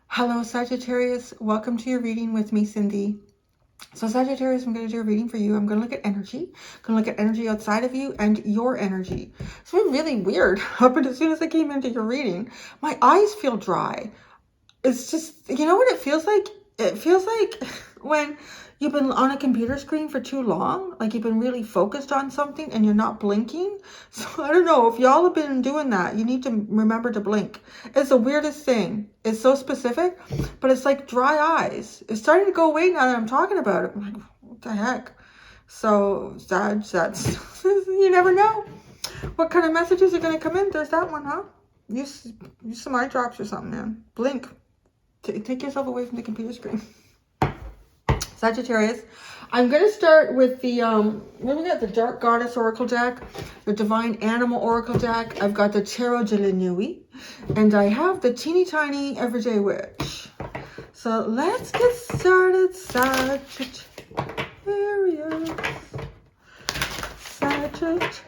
Hello, Sagittarius. Welcome to your reading with me, Cindy. So Sagittarius, I'm going to do a reading for you. I'm going to look at energy. I'm going to look at energy outside of you and your energy. It's been really weird. But as soon as I came into your reading, my eyes feel dry. It's just, you know what it feels like? It feels like when you've been on a computer screen for too long, like you've been really focused on something and you're not blinking. So I don't know if y'all have been doing that. You need to remember to blink. It's the weirdest thing. It's so specific, but it's like dry eyes. It's starting to go away now that I'm talking about it. I'm like, what the heck? So that's you never know what kind of messages are going to come in. There's that one, huh? Use some eye drops or something, man. Blink. Take yourself away from the computer screen. Sagittarius, I'm going to start with the, we got the Dark Goddess Oracle deck, the Divine Animal Oracle deck. I've got the Tarot de la Nuit, and I have the Teeny Tiny Everyday Witch. So let's get started, Sagittarius. Sagittarius.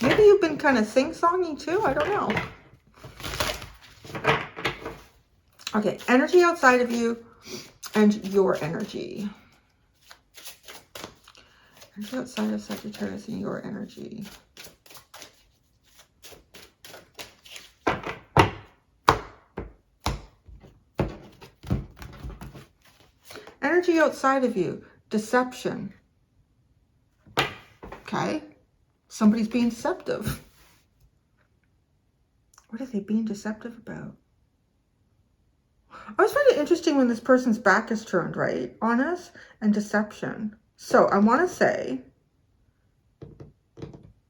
Maybe you've been kind of sing-songy too, I don't know. Okay, energy outside of you and your energy. Energy outside of Sagittarius and your energy. Energy outside of you, deception. Okay, somebody's being deceptive. What are they being deceptive about? I always find it interesting when this person's back is turned, right, on us, and deception. So I want to say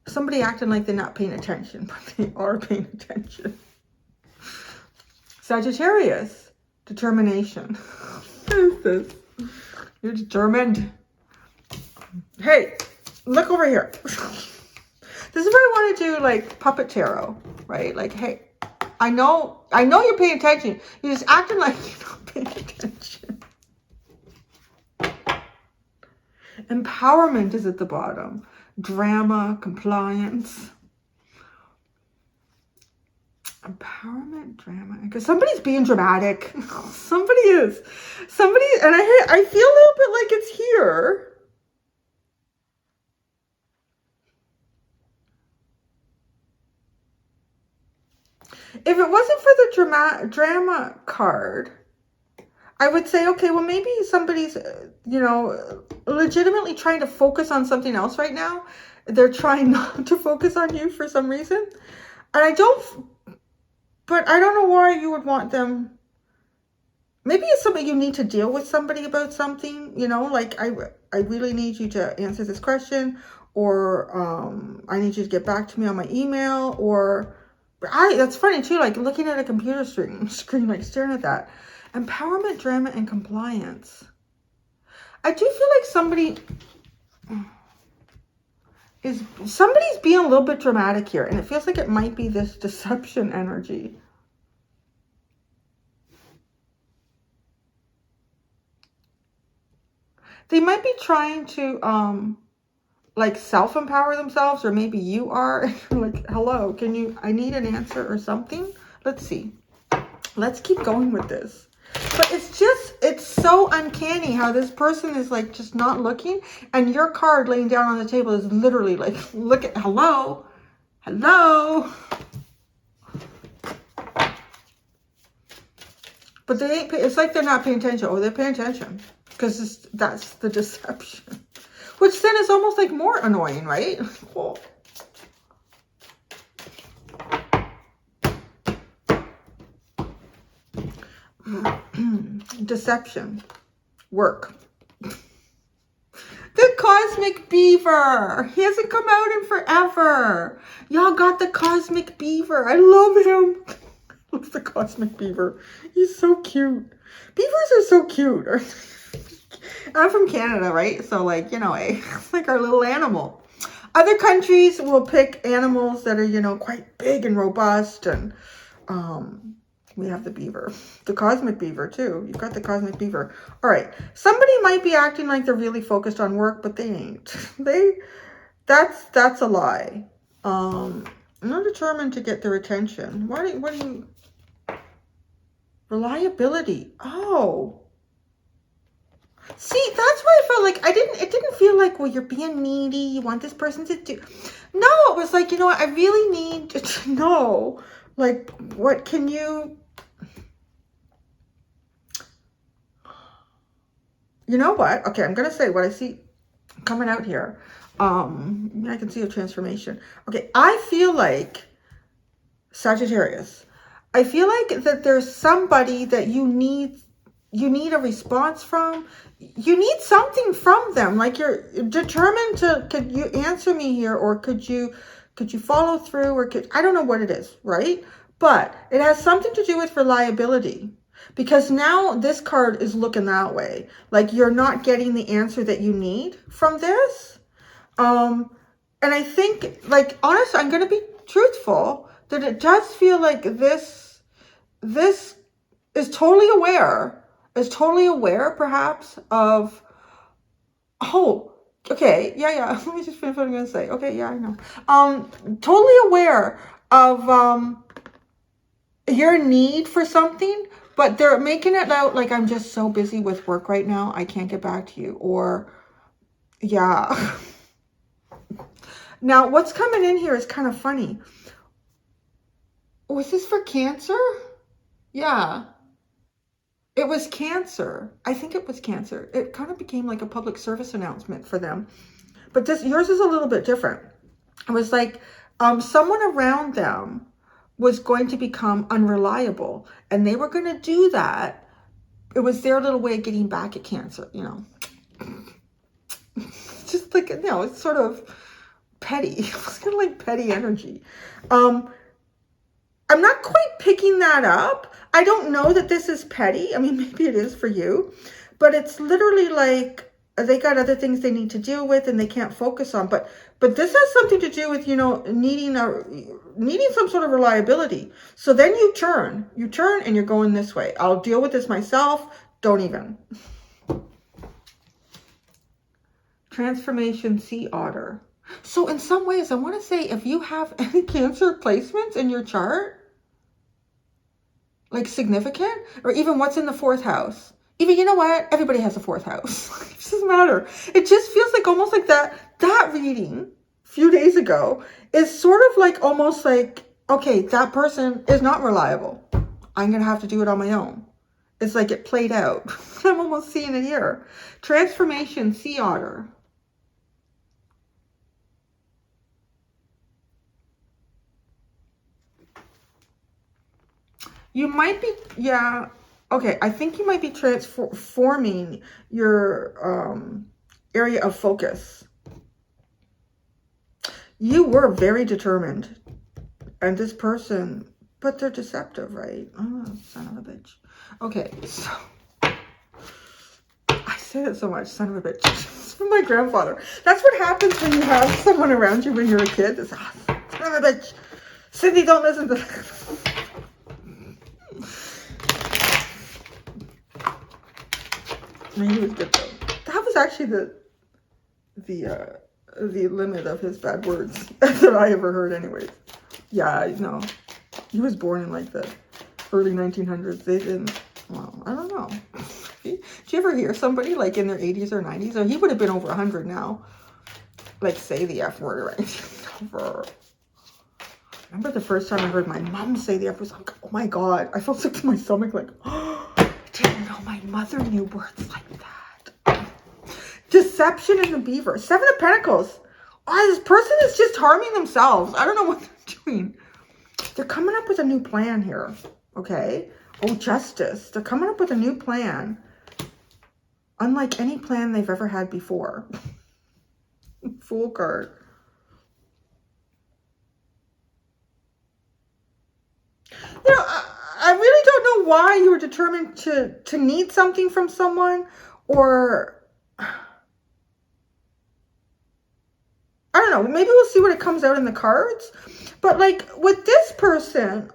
somebody acting like they're not paying attention, but they are paying attention. Sagittarius, determination. What is this? You're determined. Hey, look over here. This is where I want to do like puppet tarot, right? Like, hey, I know you're paying attention. You're just acting like you're not paying attention. Empowerment is at the bottom. Drama, compliance. Empowerment, drama. Because somebody's being dramatic. Somebody is. Somebody, and I feel a little bit like it's here. If it wasn't for the drama card, I would say, okay, well, maybe somebody's, you know, legitimately trying to focus on something else right now. They're trying not to focus on you for some reason. And but I don't know why you would want them. Maybe it's something you need to deal with somebody about something, you know, like I really need you to answer this question, or I need you to get back to me on my email, or that's funny too, like looking at a computer screen, like staring at that. Empowerment, drama, and compliance. I do feel like somebody's being a little bit dramatic here, and it feels like it might be this deception energy. They might be trying to like self-empower themselves, or maybe you are like, hello, I need an answer or something. Let's see. Let's keep going with this. But it's so uncanny how this person is like just not looking, and your card laying down on the table is literally like, look at, hello. But they ain't, it's like they're not paying attention. Oh, they're paying attention, because that's the deception. Which then is almost like more annoying, right? Cool. Deception. Work. The Cosmic Beaver. He hasn't come out in forever. Y'all got the Cosmic Beaver. I love him. I love the Cosmic Beaver. He's so cute. Beavers are so cute. I'm from Canada, right? So like, you know, it's like our little animal. Other countries will pick animals that are, you know, quite big and robust and We have the beaver, the cosmic beaver too. You've got the cosmic beaver. All right. Somebody might be acting like they're really focused on work, but they ain't. That's a lie. I'm not determined to get their attention. What do you, reliability. Oh. See, that's why I felt like it didn't feel like, well, you're being needy. You want this person to do. No, it was like, you know what? I really need to know, like, what can you, you know what? Okay, I'm going to say what I see coming out here. I can see a transformation. Okay, I feel like, Sagittarius, I feel like that there's somebody that you need a response from. You need something from them. Like, you're determined to, could you answer me here, or could you follow through, or I don't know what it is, right? But it has something to do with reliability, because now this card is looking that way. Like, you're not getting the answer that you need from this. And I think, like, honestly, I'm going to be truthful, that it does feel like this is totally aware, perhaps, of, oh, okay, yeah, let me just finish what I'm going to say. Okay, yeah, I know. Totally aware of, your need for something, but they're making it out like, I'm just so busy with work right now, I can't get back to you, or, yeah. Now, what's coming in here is kind of funny. Was this for Cancer? Yeah. It was Cancer. I think it was Cancer. It kind of became like a public service announcement for them. But yours is a little bit different. It was like someone around them was going to become unreliable, and they were going to do that. It was their little way of getting back at Cancer, you know. Just like, you know, it's sort of petty. It's kind of like petty energy. I'm not quite picking that up. I don't know that this is petty. I mean, maybe it is for you, but it's literally like they got other things they need to deal with and they can't focus on. But this has something to do with, you know, needing some sort of reliability. So then you turn and you're going this way. I'll deal with this myself. Don't even. Transformation Sea Otter. So in some ways, I want to say, if you have any Cancer placements in your chart, like significant, or even what's in the 4th house, even, you know what? Everybody has a 4th house. It doesn't matter. It just feels like almost like that reading a few days ago is sort of like almost like, okay, that person is not reliable. I'm going to have to do it on my own. It's like it played out. I'm almost seeing it here. Transformation Sea Otter. You might be, yeah, okay, I think you might be transforming your area of focus. You were very determined, and this person, but they're deceptive, right? Oh, son of a bitch. Okay, so, I say it so much, son of a bitch. It's from my grandfather. That's what happens when you have someone around you when you're a kid. It's, oh, son of a bitch. Cindy, don't listen to that. He was good though. That was actually the limit of his bad words that I ever heard anyways. Yeah, no. He was born in like the early 1900s. They didn't, well, I don't know. Did you ever hear somebody like in their 80s or 90s? Or he would have been over 100 now. Like say the F word or anything. Never. I remember the first time I heard my mom say the F word. I was like, oh my God. I felt sick to my stomach like, oh. Didn't know my mother knew words like that. Deception in the beaver. 7 of Pentacles. Oh, this person is just harming themselves. I don't know what they're doing. They're coming up with a new plan here. Okay. Oh, Justice. They're coming up with a new plan. Unlike any plan they've ever had before. Fool card. You know, I really don't know why you were determined to need something from someone, or I don't know. Maybe we'll see what it comes out in the cards. But like with this person,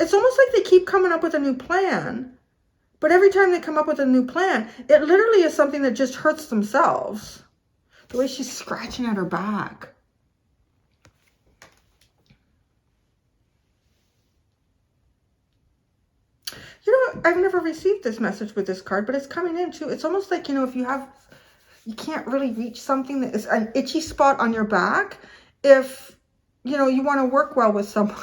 it's almost like they keep coming up with a new plan. But every time they come up with a new plan, it literally is something that just hurts themselves. The way she's scratching at her back. You know, I've never received this message with this card, but it's coming in too. It's almost like, you know, if you can't really reach something that is an itchy spot on your back, if, you know, you want to work well with someone.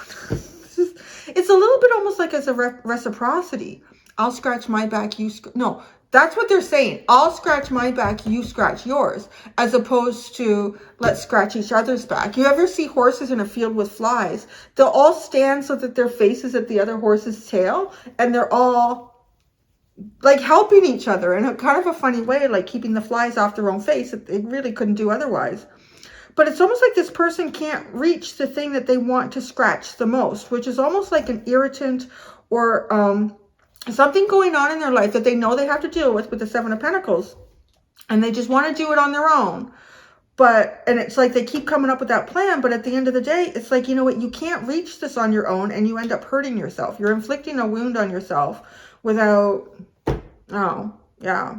It's a little bit almost like as a reciprocity. I'll scratch my back, no, that's what they're saying. I'll scratch my back, you scratch yours, as opposed to let's scratch each other's back. You ever see horses in a field with flies? They'll all stand so that their face is at the other horse's tail, and they're all like helping each other in a kind of a funny way, like keeping the flies off their own face. It really couldn't do otherwise. But it's almost like this person can't reach the thing that they want to scratch the most, which is almost like an irritant or something going on in their life that they know they have to deal with the Seven of Pentacles. And they just want to do it on their own. And it's like they keep coming up with that plan. But at the end of the day, it's like, you know what? You can't reach this on your own and you end up hurting yourself. You're inflicting a wound on yourself without, oh, yeah.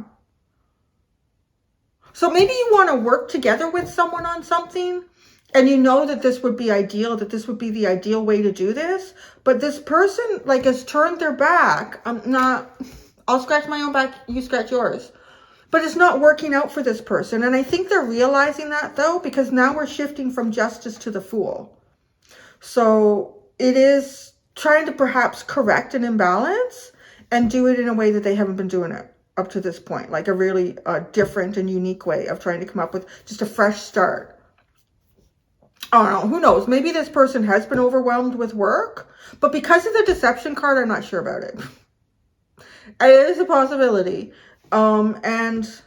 So maybe you want to work together with someone on something, and you know that this would be ideal, that this would be the ideal way to do this. But this person like has turned their back. I'll scratch my own back, you scratch yours. But it's not working out for this person. And I think they're realizing that though, because now we're shifting from justice to the Fool. So it is trying to perhaps correct an imbalance and do it in a way that they haven't been doing it up to this point, like a really different and unique way of trying to come up with just a fresh start. I don't know, who knows? Maybe this person has been overwhelmed with work, but because of the deception card, I'm not sure about it. It is a possibility. And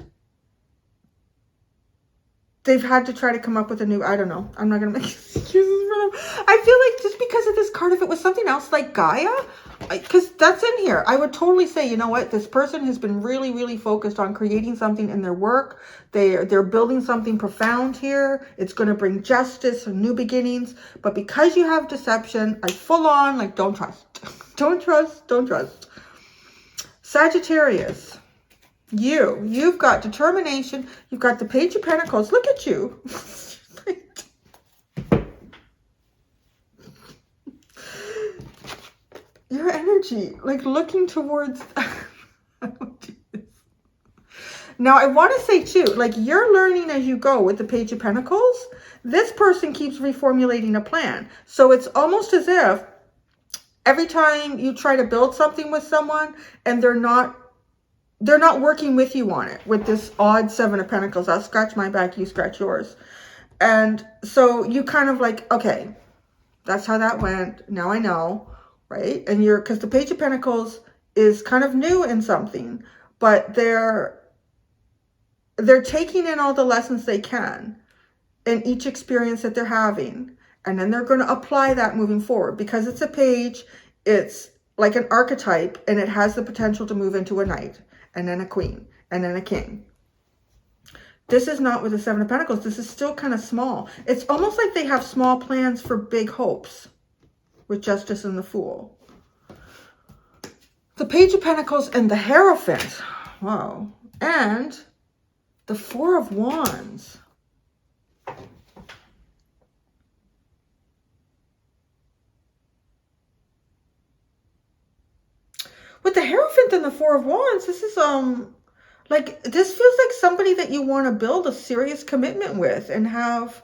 they've had to try to come up with a new, I don't know. I'm not going to make excuses for them. I feel like just because of this card, if it was something else like Gaia, because that's in here, I would totally say, you know what, this person has been really, really focused on creating something in their work. They're building something profound here. It's going to bring justice and new beginnings. But because you have deception, I full on, like, don't trust. Don't trust, don't trust. Sagittarius, you've got determination. You've got the Page of Pentacles. Look at you. Your energy, like looking towards. Now, I want to say too, like you're learning as you go with the Page of Pentacles. This person keeps reformulating a plan. So it's almost as if every time you try to build something with someone and they're not working with you on it with this odd Seven of Pentacles. I'll scratch my back, you scratch yours. And so you kind of like, okay, that's how that went. Now I know. Right? And because the Page of Pentacles is kind of new in something, but they're taking in all the lessons they can in each experience that they're having. And then they're going to apply that moving forward. Because it's a page, it's like an archetype, and it has the potential to move into a knight, and then a queen, and then a king. This is not with the Seven of Pentacles. This is still kind of small. It's almost like they have small plans for big hopes. With Justice and the Fool. The Page of Pentacles and the Hierophant. Wow. And the Four of Wands. With the Hierophant and the Four of Wands, this is like this feels like somebody that you want to build a serious commitment with and have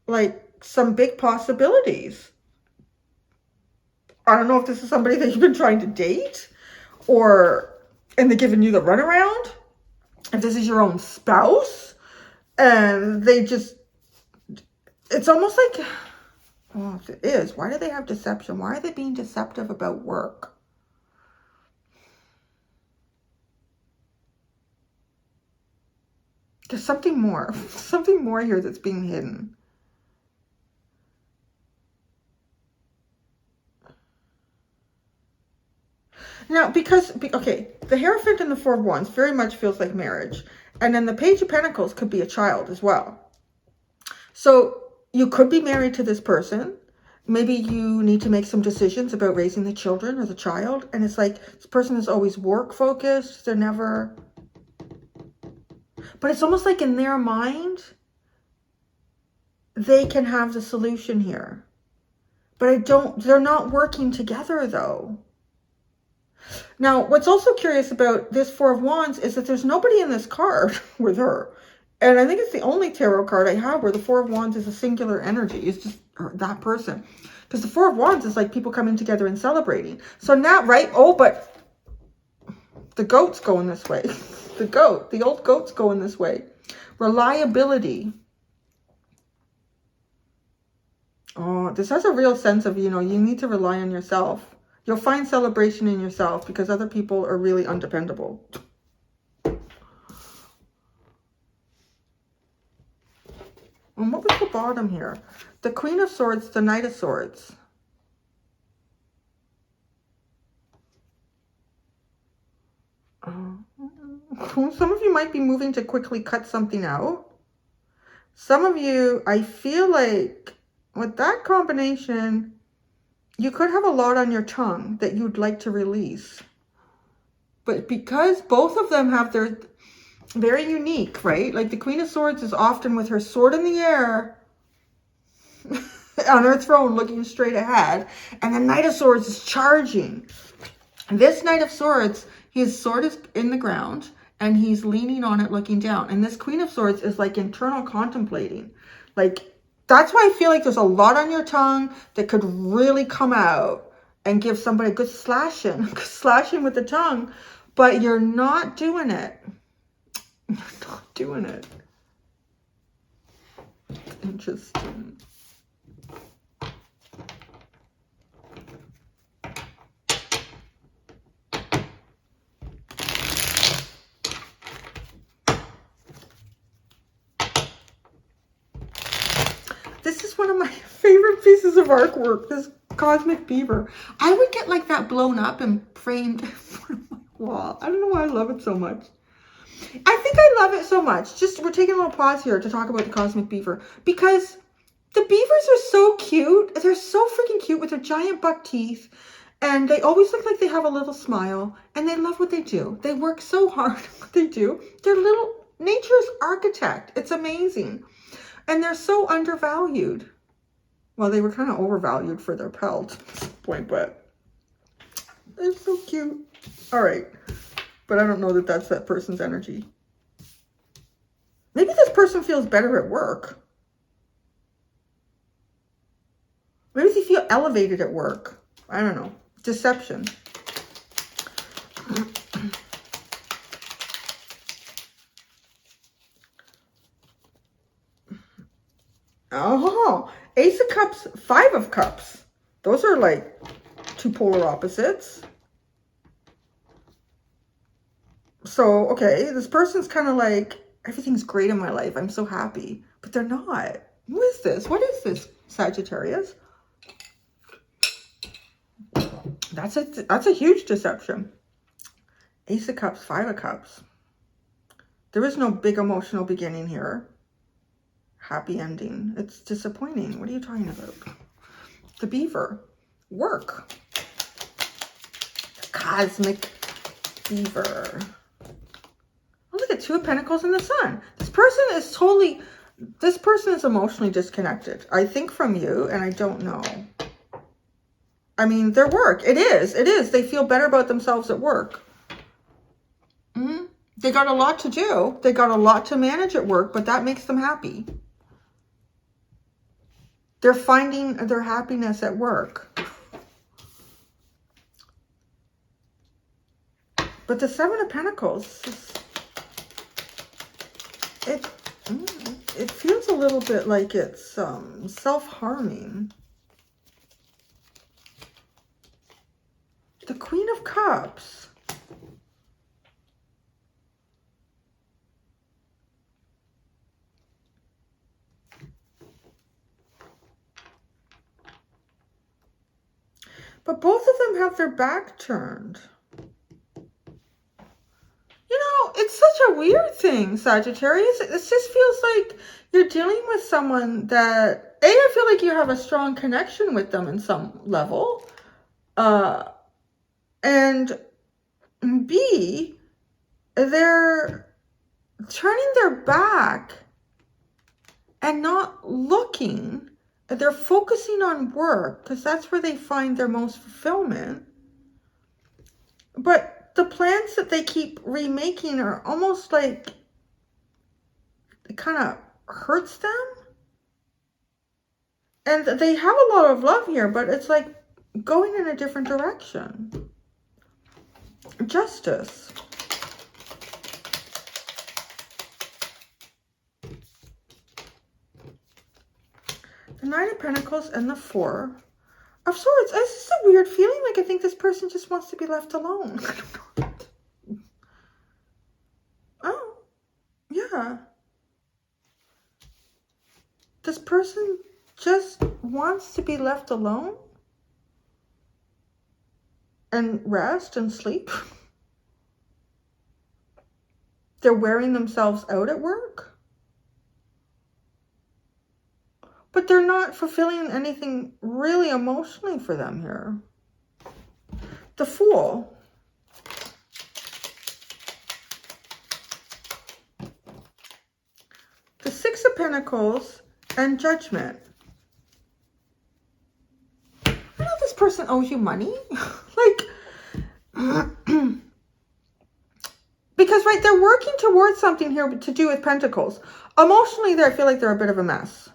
like some big possibilities. I don't know if this is somebody that you've been trying to date and they're giving you the runaround. If this is your own spouse and it's almost like, oh, if it is, why do they have deception? Why are they being deceptive about work? There's something more here that's being hidden. Now, okay, the Hierophant and the Four of Wands very much feels like marriage. And then the Page of Pentacles could be a child as well. So you could be married to this person. Maybe you need to make some decisions about raising the children or the child. And it's like, this person is always work focused. They're never, but it's almost like in their mind, they can have the solution here. But they're not working together though. Now, what's also curious about this Four of Wands is that there's nobody in this card with her. And I think it's the only tarot card I have where the Four of Wands is a singular energy. It's just that person. Because the Four of Wands is like people coming together and celebrating. So now, right? Oh, but the goat's going this way. The old goat's going this way. Reliability. Oh, this has a real sense of, you need to rely on yourself. You'll find celebration in yourself because other people are really undependable. And what was the bottom here? The Queen of Swords, the Knight of Swords. Some of you might be moving to quickly cut something out. Some of you, I feel like with that combination, you could have a lot on your tongue that you'd like to release. But because both of them have their very unique, right? Like the Queen of Swords is often with her sword in the air on her throne looking straight ahead. And the Knight of Swords is charging. This Knight of Swords, his sword is in the ground and he's leaning on it looking down. And this Queen of Swords is like internal contemplating. Like, that's why I feel like there's a lot on your tongue that could really come out and give somebody a good slashing with the tongue. But you're not doing it. You're not doing it. Interesting. This is one of my favorite pieces of artwork, this cosmic beaver. I would get like that blown up and framed in front of my wall. I don't know why I love it so much. I think I love it so much. Just, we're taking a little pause here to talk about the cosmic beaver because the beavers are so cute. They're so freaking cute with their giant buck teeth. And they always look like they have a little smile. And they love what they do. They work so hard at what they do. They're little nature's architect. It's amazing. And they're so undervalued. Well, they were kind of overvalued for their pelt at this point, but they're so cute. All right. But I don't know that that's that person's energy. Maybe this person feels better at work. Maybe they feel elevated at work. I don't know. Deception. Oh, Ace of Cups, Five of Cups. Those are like two polar opposites. So, okay, this person's kind of like, everything's great in my life. I'm so happy. But they're not. Who is this? What is this, Sagittarius? That's a huge deception. Ace of Cups, Five of Cups. There is no big emotional beginning here. Happy ending. It's disappointing. What are you talking about? The beaver. Work. The cosmic beaver. Oh, look at Two of Pentacles and the Sun. This person is emotionally disconnected. I think from you, and I don't know. I mean, their work. It is. They feel better about themselves at work. They got a lot to do. They got a lot to manage at work, but that makes them happy. They're finding their happiness at work. But the Seven of Pentacles, it feels a little bit like it's self-harming. The Queen of Cups. But both of them have their back turned. You know, it's such a weird thing, Sagittarius. It just feels like you're dealing with someone that, A, I feel like you have a strong connection with them in some level. And B, they're turning their back and not looking. They're focusing on work because that's where they find their most fulfillment. But the plans that they keep remaking are almost like, it kind of hurts them. And they have a lot of love here, but it's like going in a different direction. Justice. The Nine of Pentacles and the Four of Swords. It's just a weird feeling. Like I think this person just wants to be left alone. I don't know. Oh, yeah. This person just wants to be left alone and rest and sleep. They're wearing themselves out at work. But they're not fulfilling anything really emotionally for them here. The Fool. The Six of Pentacles and Judgment. I know this person owes you money. Like, because, right, they're working towards something here to do with Pentacles. Emotionally, I feel like they're a bit of a mess.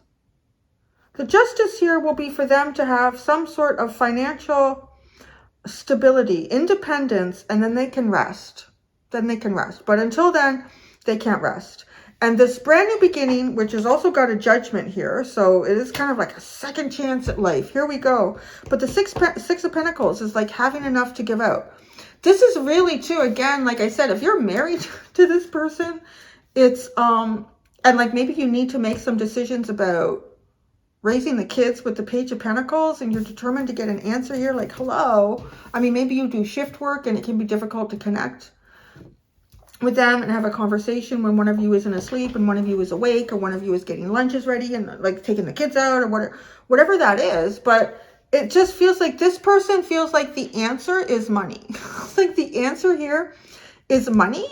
The Justice here will be for them to have some sort of financial stability, independence, and then they can rest. Then they can rest. But until then, they can't rest. And this brand new beginning, which has also got a Judgment here, so it is kind of like a second chance at life. Here we go. But the Six of Pentacles is like having enough to give out. This is really, too, again, like I said, if you're married to this person, it's, and like maybe you need to make some decisions about raising the kids with the Page of Pentacles, and you're determined to get an answer here, like, hello. I mean, maybe you do shift work and it can be difficult to connect with them and have a conversation when one of you isn't asleep and one of you is awake, or one of you is getting lunches ready and like taking the kids out, or whatever that is. But it just feels like this person feels like the answer is money. Like the answer here is money.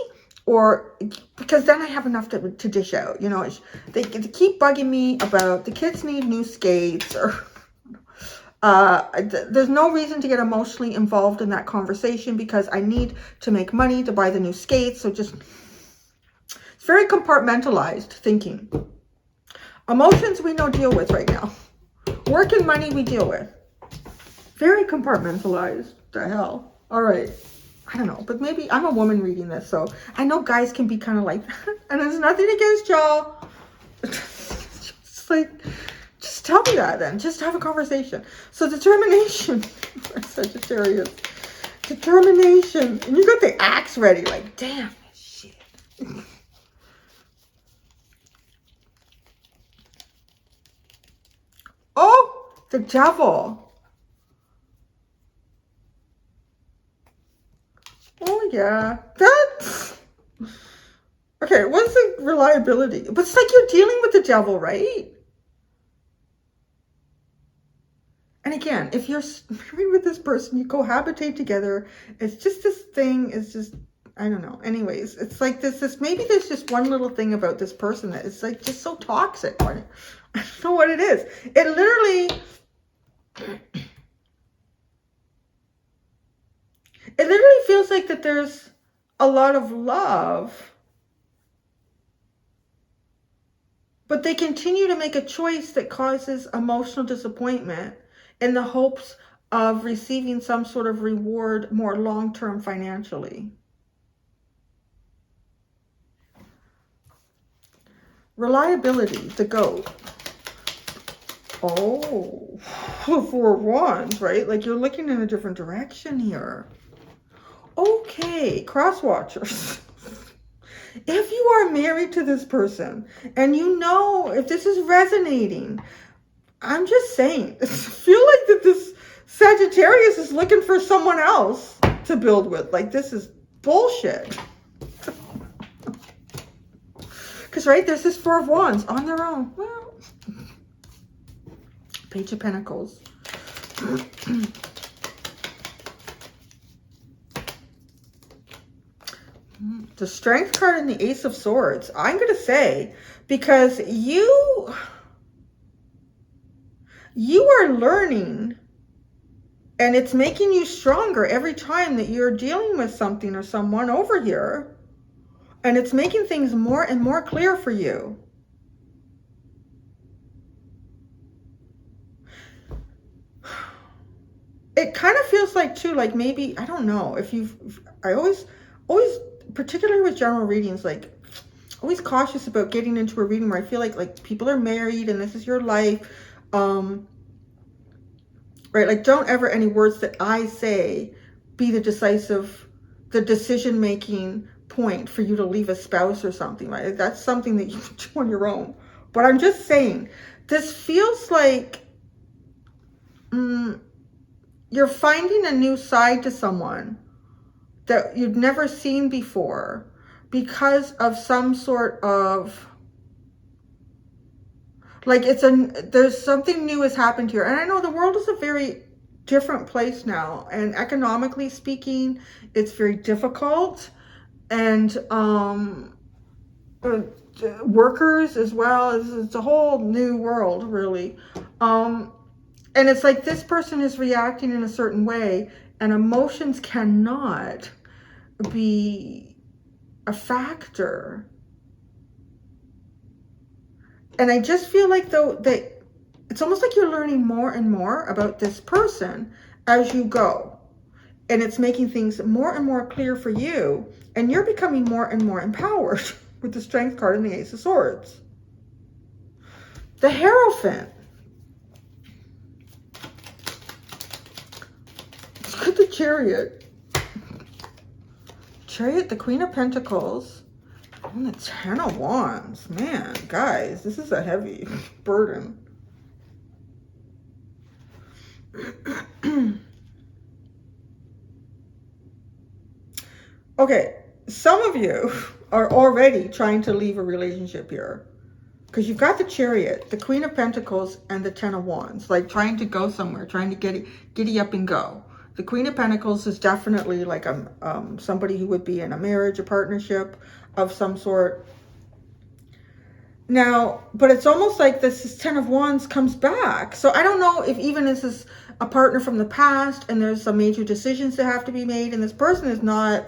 Or because then I have enough to dish out, you know. They keep bugging me about the kids need new skates, or there's no reason to get emotionally involved in that conversation because I need to make money to buy the new skates. So just, it's very compartmentalized thinking. Emotions we don't deal with right now. Work and money we deal with. Very compartmentalized. The hell. All right. I don't know, but maybe I'm a woman reading this, so I know guys can be kind of like that. And there's nothing against y'all. Just like, just tell me that then. Just have a conversation. So determination, Sagittarius. Determination. And you got the axe ready, like, damn, shit. Oh, the Devil. Oh, yeah. That's... Okay, what's the reliability? But it's like you're dealing with the Devil, right? And again, if you're married with this person, you cohabitate together. It's just this thing is just, I don't know. Anyways, it's like this maybe there's just one little thing about this person that is like just so toxic. I don't know what it is. It literally... It literally feels like that there's a lot of love, but they continue to make a choice that causes emotional disappointment in the hopes of receiving some sort of reward more long-term financially. Reliability, the goat. Oh, Four of Wands, right? Like you're looking in a different direction here. Okay, cross watchers. If you are married to this person and you know if this is resonating, I'm just saying, I feel like that this Sagittarius is looking for someone else to build with. Like this is bullshit. Because, right, there's this Four of Wands on their own. Well, Page of Pentacles. The Strength card and the Ace of Swords. I'm going to say, because you are learning, and it's making you stronger every time that you're dealing with something or someone over here. And it's making things more and more clear for you. It kind of feels like too, like maybe, I don't know, if I always, particularly with general readings, like always cautious about getting into a reading where I feel like people are married and this is your life. Right? Like, don't ever any words that I say be the decision-making point for you to leave a spouse or something, right? That's something that you do on your own. But I'm just saying, this feels like you're finding a new side to someone that you've never seen before because of some sort of, like, there's something new has happened here. And I know the world is a very different place now, and economically speaking, it's very difficult. And workers as well, it's a whole new world, really. And it's like this person is reacting in a certain way, and emotions cannot be a factor. And I just feel like, though, that it's almost like you're learning more and more about this person as you go. And it's making things more and more clear for you. And you're becoming more and more empowered with the Strength card and the Ace of Swords. The Hierophant. Look at the Chariot. Chariot, the Queen of Pentacles, and the Ten of Wands. Man, guys, this is a heavy burden. Okay, some of you are already trying to leave a relationship here. Because you've got the Chariot, the Queen of Pentacles, and the Ten of Wands. Like trying to go somewhere, trying to giddy up and go. The Queen of Pentacles is definitely like somebody who would be in a marriage, a partnership of some sort. Now, but it's almost like this Ten of Wands comes back. So I don't know if even this is a partner from the past and there's some major decisions that have to be made, and this person is not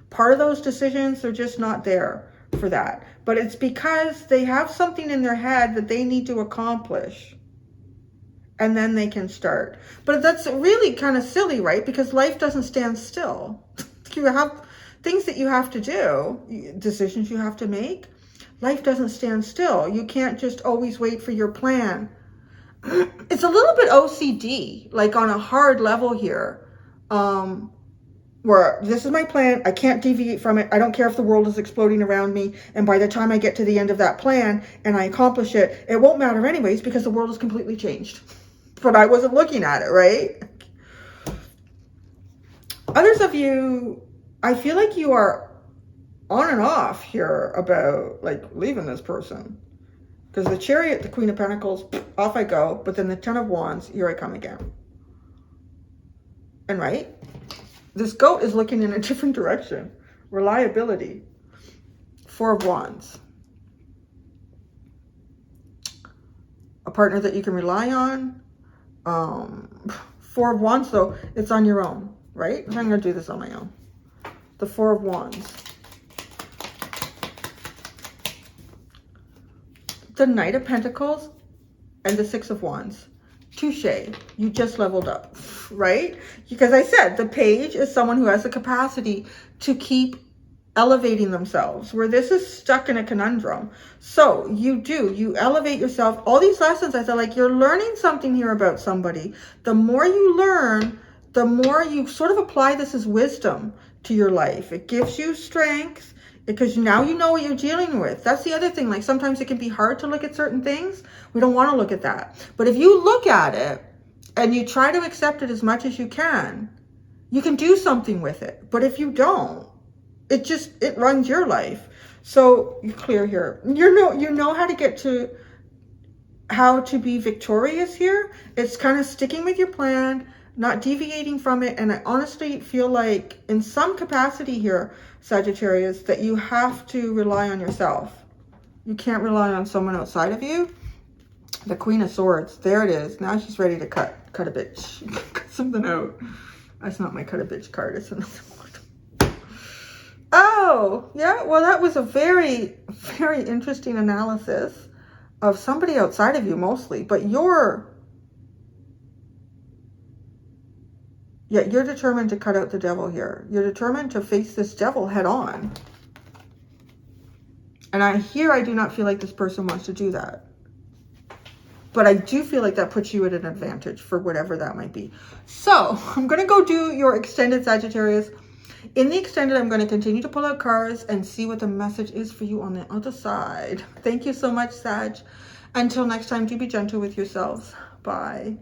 part of those decisions. They're just not there for that. But it's because they have something in their head that they need to accomplish. And then they can start. But that's really kind of silly, right? Because life doesn't stand still. You have things that you have to do, decisions you have to make. Life doesn't stand still. You can't just always wait for your plan. It's a little bit OCD, like on a hard level here. Where this is my plan, I can't deviate from it. I don't care if the world is exploding around me. And by the time I get to the end of that plan and I accomplish it, it won't matter anyways because the world has completely changed. But I wasn't looking at it, right? Others of you, I feel like you are on and off here about like leaving this person. Because the Chariot, the Queen of Pentacles, off I go. But then the Ten of Wands, here I come again. And right? This goat is looking in a different direction. Reliability. Four of Wands. A partner that you can rely on. Four of Wands, though, it's on your own, right? I'm going to do this on my own. The Four of Wands. The Knight of Pentacles and the Six of Wands. Touche. You just leveled up, right? Because I said the Page is someone who has the capacity to keep elevating themselves, where this is stuck in a conundrum. So you elevate yourself. All these lessons, I feel like you're learning something here about somebody. The more you learn, the more you sort of apply this as wisdom to your life. It gives you strength because now you know what you're dealing with. That's the other thing. Like sometimes it can be hard to look at certain things. We don't want to look at that. But if you look at it and you try to accept it as much as you can do something with it. But if you don't, it runs your life. So you're clear here. You know how to be victorious here. It's kind of sticking with your plan, not deviating from it. And I honestly feel like in some capacity here, Sagittarius, that you have to rely on yourself. You can't rely on someone outside of you. The Queen of Swords, there it is. Now she's ready to cut a bitch. Cut something out. That's not my cut a bitch card. It's another one. Oh, yeah. Well, that was a very, very interesting analysis of somebody outside of you mostly. But you're determined to cut out the devil here. You're determined to face this devil head on. And I do not feel like this person wants to do that. But I do feel like that puts you at an advantage for whatever that might be. So I'm going to go do your extended, Sagittarius. In the extended, I'm going to continue to pull out cards and see what the message is for you on the other side. Thank you so much, Sag. Until next time, do be gentle with yourselves. Bye.